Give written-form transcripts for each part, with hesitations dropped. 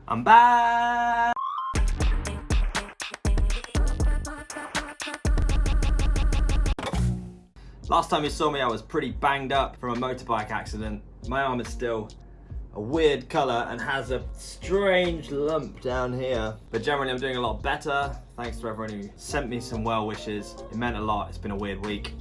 I'm back! Last time you saw me, I was pretty banged up from a motorbike accident. My arm is still a weird colour and has a strange lump down here. But generally I'm doing a lot better. Thanks to everyone who sent me some well wishes. It meant a lot. It's been a weird week.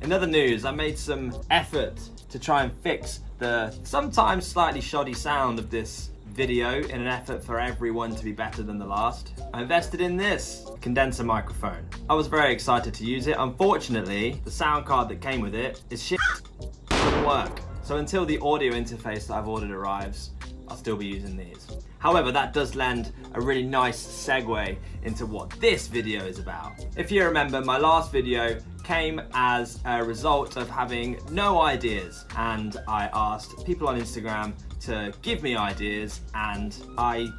In other news, I made some effort to try and fix the sometimes slightly shoddy sound of this video in an effort for everyone to be better than the last. I invested in this condenser microphone. I was very excited to use it. Unfortunately, the sound card that came with it is shit. It doesn't work. So until the audio interface that I've ordered arrives, I'll still be using these. However, that does lend a really nice segue into what this video is about. If you remember, my last video came as a result of having no ideas, and I asked people on Instagram to give me ideas, and I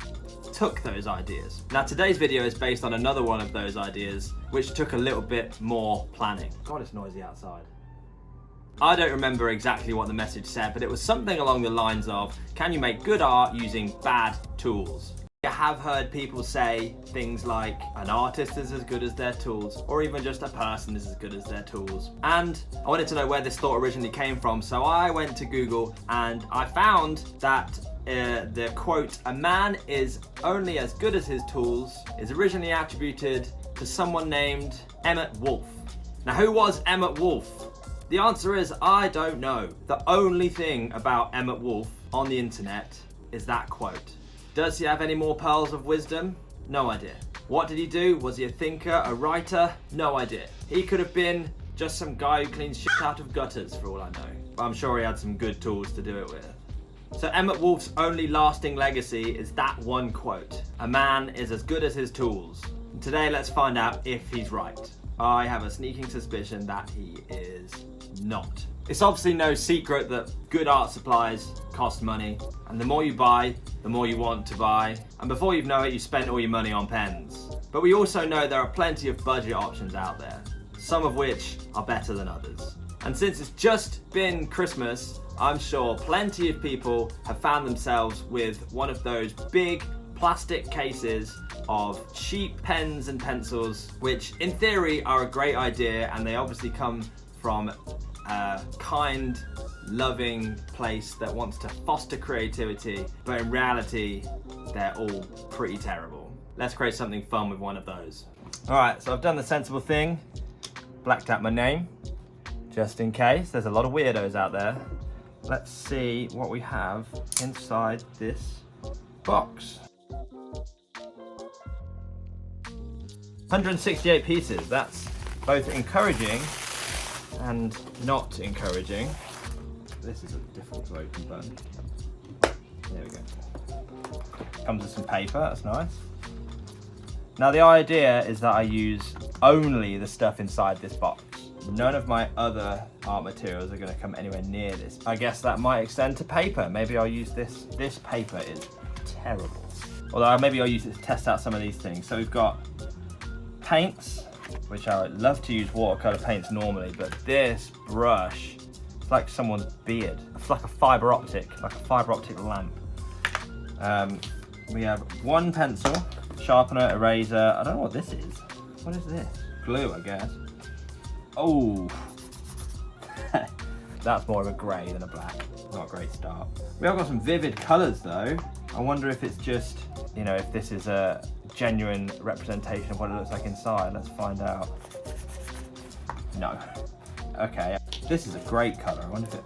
took those ideas. Now today's video is based on another one of those ideas, which took a little bit more planning. God, it's noisy outside. I don't remember exactly what the message said, but it was something along the lines of, can you make good art using bad tools? I have heard people say things like, an artist is as good as their tools, or even just a person is as good as their tools. And I wanted to know where this thought originally came from, so I went to Google and I found that the quote, "a man is only as good as his tools," is originally attributed to someone named Emmett Wolf. Now, who was Emmett Wolf? The answer is, I don't know. The only thing about Emmett Wolf on the internet is that quote. Does he have any more pearls of wisdom? No idea. What did he do? Was he a thinker, a writer? No idea. He could have been just some guy who cleans shit out of gutters for all I know. But I'm sure he had some good tools to do it with. So Emmett Wolf's only lasting legacy is that one quote. A man is as good as his tools. And today let's find out if he's right. I have a sneaking suspicion that he is not. It's obviously no secret that good art supplies cost money, and the more you buy, the more you want to buy, and before you know it, you spent all your money on pens. But we also know there are plenty of budget options out there, some of which are better than others. And since it's just been Christmas, I'm sure plenty of people have found themselves with one of those big plastic cases of cheap pens and pencils, which in theory are a great idea, and they obviously come from a kind, loving place that wants to foster creativity, but in reality, they're all pretty terrible. Let's create something fun with one of those. All right, so I've done the sensible thing, blacked out my name, just in case. There's a lot of weirdos out there. Let's see what we have inside this box. 168 pieces, that's both encouraging and not encouraging. This is a difficult to open button. There we go. Comes with some paper, that's nice. Now the idea is that I use only the stuff inside this box. None of my other art materials are going to come anywhere near this. I guess that might extend to paper. Maybe I'll use this. This paper is terrible. Although maybe I'll use it to test out some of these things. So we've got paints, which I would love to use watercolor paints normally, but this brush, it's like someone's beard. It's like a fiber optic lamp. We have one pencil, sharpener, eraser. I don't know what this is. What is this? Glue, I guess. Oh, that's more of a grey than a black. Not a great start. We have got some vivid colours though. I wonder if it's just, you know, if this is a genuine representation of what it looks like inside. Let's find out. No. Okay, this is a great colour. I wonder if it...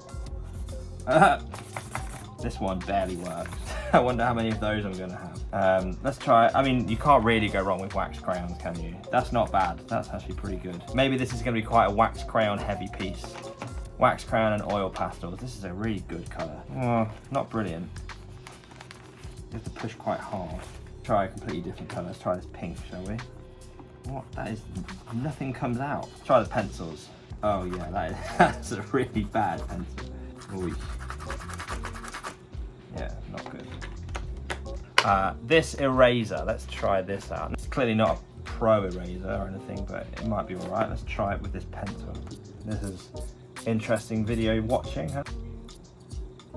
this one barely works. I wonder how many of those I'm gonna have. Let's try, I mean, you can't really go wrong with wax crayons, can you? That's not bad, that's actually pretty good. Maybe this is gonna be quite a wax crayon heavy piece. Wax crayon and oil pastels. This is a really good colour. Oh, not brilliant. You have to push quite hard. Try a completely different colour. Let's try this pink, shall we? What? That is, nothing comes out. Try the pencils. Oh yeah, that's a really bad pencil. Oy. Yeah, not good. This eraser, let's try this out. It's clearly not a pro eraser or anything, but it might be alright. Let's try it with this pencil. This is interesting video watching, huh?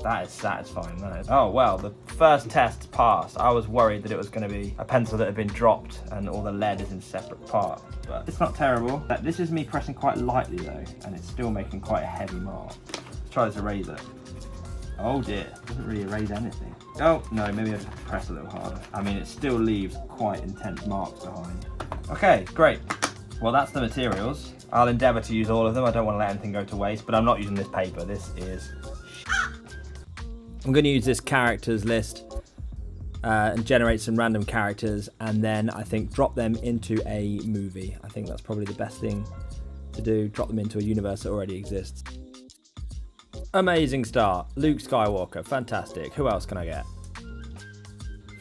That is satisfying, that is. Oh, well, the first test passed. I was worried that it was going to be a pencil that had been dropped and all the lead is in separate parts, but it's not terrible. This is me pressing quite lightly though, and it's still making quite a heavy mark. Let's try this eraser. Oh dear, it doesn't really erase anything. Oh, no, maybe I just have to press a little harder. I mean, it still leaves quite intense marks behind. Okay, great. Well, that's the materials. I'll endeavour to use all of them. I don't want to let anything go to waste, but I'm not using this paper. This is... I'm going to use this characters list and generate some random characters, and then I think drop them into a movie. I think that's probably the best thing to do, drop them into a universe that already exists. Amazing start. Luke Skywalker, fantastic. Who else can I get?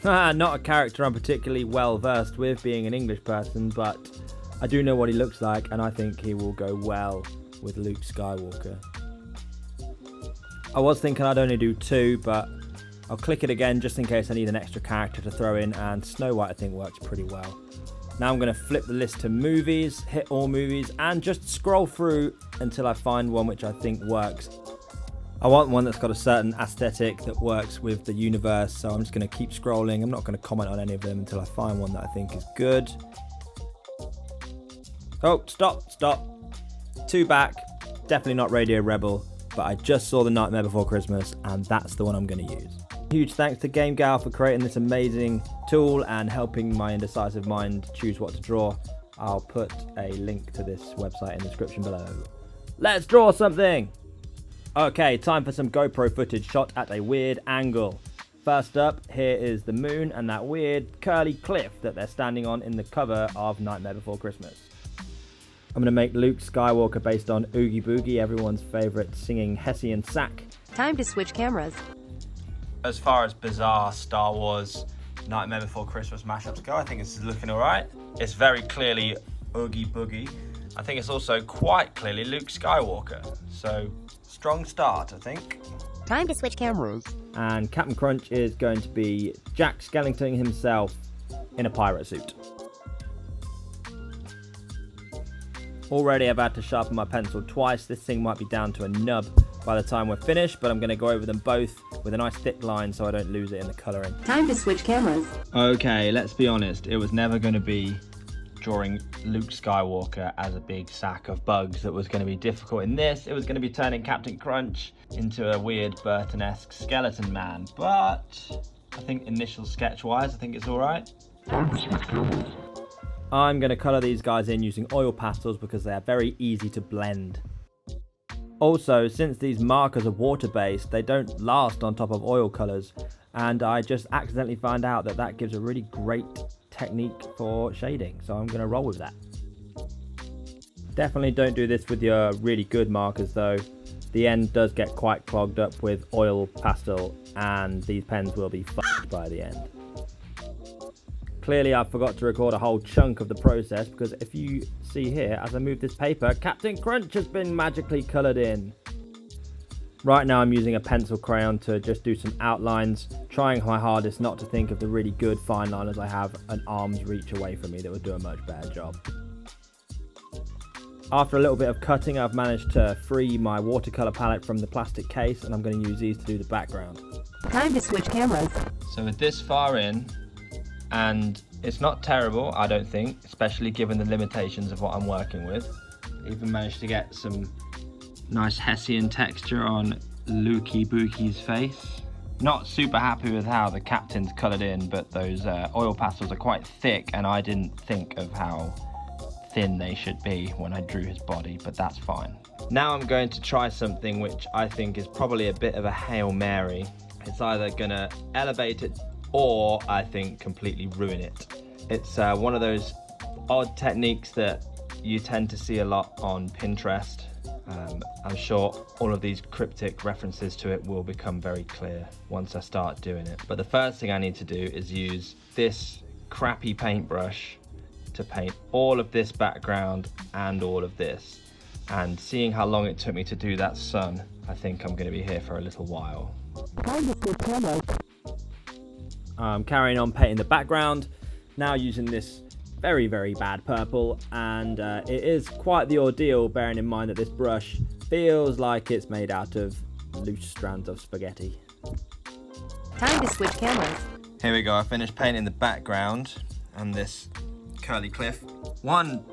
Not a character I'm particularly well versed with, being an English person, but I do know what he looks like, and I think he will go well with Luke Skywalker. I was thinking I'd only do 2, but I'll click it again just in case I need an extra character to throw in, and Snow White I think works pretty well. Now I'm going to flip the list to movies, hit all movies, and just scroll through until I find one which I think works. I want one that's got a certain aesthetic that works with the universe, so I'm just going to keep scrolling. I'm not going to comment on any of them until I find one that I think is good. Oh, stop. 2 back. Definitely not Radio Rebel. But I just saw The Nightmare Before Christmas, and that's the one I'm going to use. Huge thanks to GameGal for creating this amazing tool and helping my indecisive mind choose what to draw. I'll put a link to this website in the description below. Let's draw something! Okay, time for some GoPro footage shot at a weird angle. First up, here is the moon and that weird curly cliff that they're standing on in the cover of Nightmare Before Christmas. I'm going to make Luke Skywalker based on Oogie Boogie, everyone's favourite singing Hessian sack. Time to switch cameras. As far as bizarre Star Wars Nightmare Before Christmas mashups go, I think this is looking alright. It's very clearly Oogie Boogie. I think it's also quite clearly Luke Skywalker. So, strong start, I think. Time to switch cameras. And Captain Crunch is going to be Jack Skellington himself in a pirate suit. Already I've had to sharpen my pencil twice. This thing might be down to a nub by the time we're finished, but I'm going to go over them both with a nice thick line so I don't lose it in the colouring. Time to switch cameras. Okay, let's be honest. It was never going to be drawing Luke Skywalker as a big sack of bugs that was going to be difficult in this. It was going to be turning Captain Crunch into a weird Burton-esque skeleton man, but I think initial sketch-wise, I think it's alright. Time to switch cameras. I'm going to colour these guys in using oil pastels because they are very easy to blend. Also, since these markers are water-based, they don't last on top of oil colours, and I just accidentally found out that that gives a really great technique for shading, so I'm going to roll with that. Definitely don't do this with your really good markers though. The end does get quite clogged up with oil pastel, and these pens will be fucked by the end. Clearly I forgot to record a whole chunk of the process, because if you see here, as I move this paper, Captain Crunch has been magically coloured in. Right now I'm using a pencil crayon to just do some outlines, trying my hardest not to think of the really good fine liners I have an arm's reach away from me that would do a much better job. After a little bit of cutting, I've managed to free my watercolour palette from the plastic case, and I'm going to use these to do the background. Time to switch cameras. So with this far in, and it's not terrible, I don't think, especially given the limitations of what I'm working with. Even managed to get some nice Hessian texture on Lukey Bookie's face. Not super happy with how the captain's coloured in, but those oil pastels are quite thick, and I didn't think of how thin they should be when I drew his body, but that's fine. Now I'm going to try something which I think is probably a bit of a Hail Mary. It's either gonna elevate it or I think completely ruin it. It's one of those odd techniques that you tend to see a lot on Pinterest. I'm sure all of these cryptic references to it will become very clear once I start doing it. But the first thing I need to do is use this crappy paintbrush to paint all of this background and all of this. And seeing how long it took me to do that sun, I think I'm going to be here for a little while. I'm carrying on painting the background, now using this very, very bad purple, and it is quite the ordeal, bearing in mind that this brush feels like it's made out of loose strands of spaghetti. Time to switch cameras. Here we go, I finished painting the background and this curly cliff. One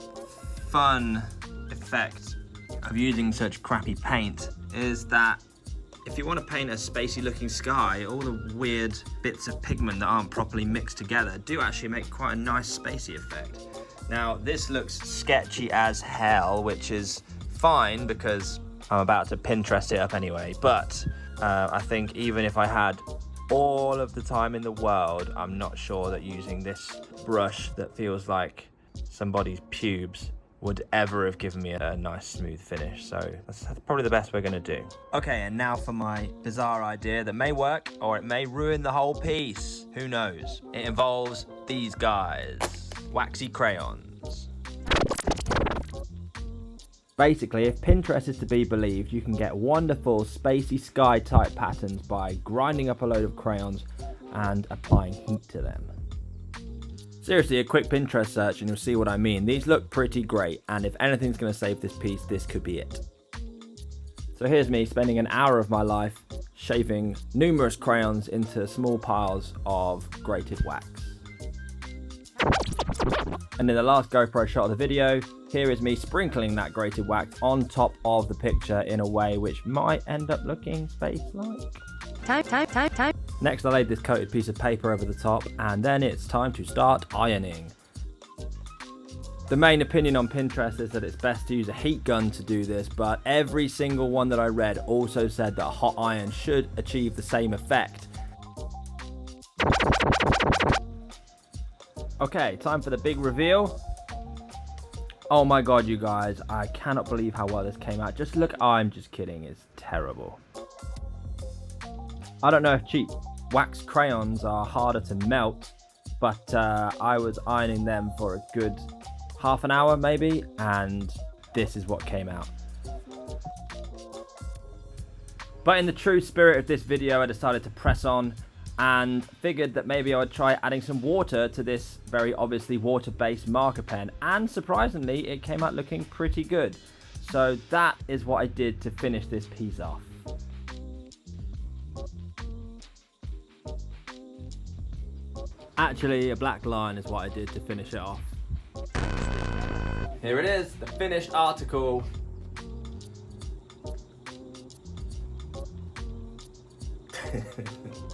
fun effect of using such crappy paint is that if you want to paint a spacey looking sky, all the weird bits of pigment that aren't properly mixed together do actually make quite a nice spacey effect. Now this looks sketchy as hell, which is fine because I'm about to Pinterest it up anyway, but I think even if I had all of the time in the world, I'm not sure that using this brush that feels like somebody's pubes would ever have given me a nice smooth finish. So that's probably the best we're gonna do. Okay, and now for my bizarre idea that may work or it may ruin the whole piece. Who knows? It involves these guys, waxy crayons. Basically, if Pinterest is to be believed, you can get wonderful spacey sky type patterns by grinding up a load of crayons and applying heat to them. Seriously, a quick Pinterest search and you'll see what I mean. These look pretty great, and if anything's going to save this piece, this could be it. So here's me spending an hour of my life shaving numerous crayons into small piles of grated wax. And in the last GoPro shot of the video, here is me sprinkling that grated wax on top of the picture in a way which might end up looking space-like. Time. Next, I laid this coated piece of paper over the top, and then it's time to start ironing. The main opinion on Pinterest is that it's best to use a heat gun to do this, but every single one that I read also said that a hot iron should achieve the same effect. Okay, time for the big reveal. Oh my god, you guys, I cannot believe how well this came out. Just look, I'm just kidding, it's terrible. I don't know if cheap wax crayons are harder to melt, but I was ironing them for a good half an hour maybe, and this is what came out. But in the true spirit of this video, I decided to press on and figured that maybe I would try adding some water to this very obviously water-based marker pen, and surprisingly it came out looking pretty good. So that is what I did to finish this piece off. Actually, a black line is what I did to finish it off. Here it is, the finished article.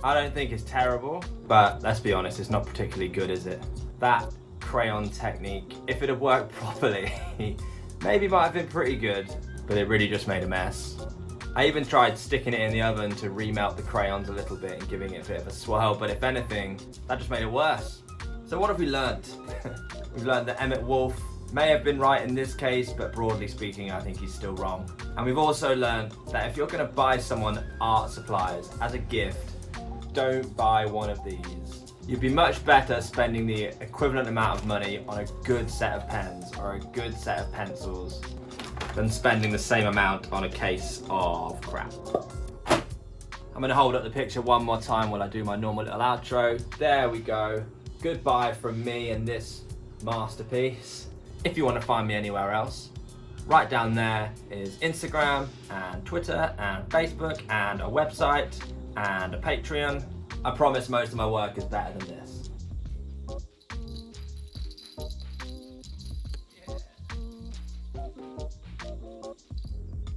I don't think it's terrible, but let's be honest, it's not particularly good, is it? That crayon technique, if it had worked properly, maybe might have been pretty good, but it really just made a mess. I even tried sticking it in the oven to remelt the crayons a little bit and giving it a bit of a swirl, but if anything, that just made it worse. So what have we learned? We've learned that Emmett Wolf may have been right in this case, but broadly speaking, I think he's still wrong. And we've also learned that if you're gonna buy someone art supplies as a gift, don't buy one of these. You'd be much better spending the equivalent amount of money on a good set of pens or a good set of pencils than spending the same amount on a case of crap. I'm gonna hold up the picture one more time while I do my normal little outro. There we go. Goodbye from me and this masterpiece. If you want to find me anywhere else, right down there is Instagram and Twitter and Facebook and a website and a Patreon. I promise most of my work is better than this.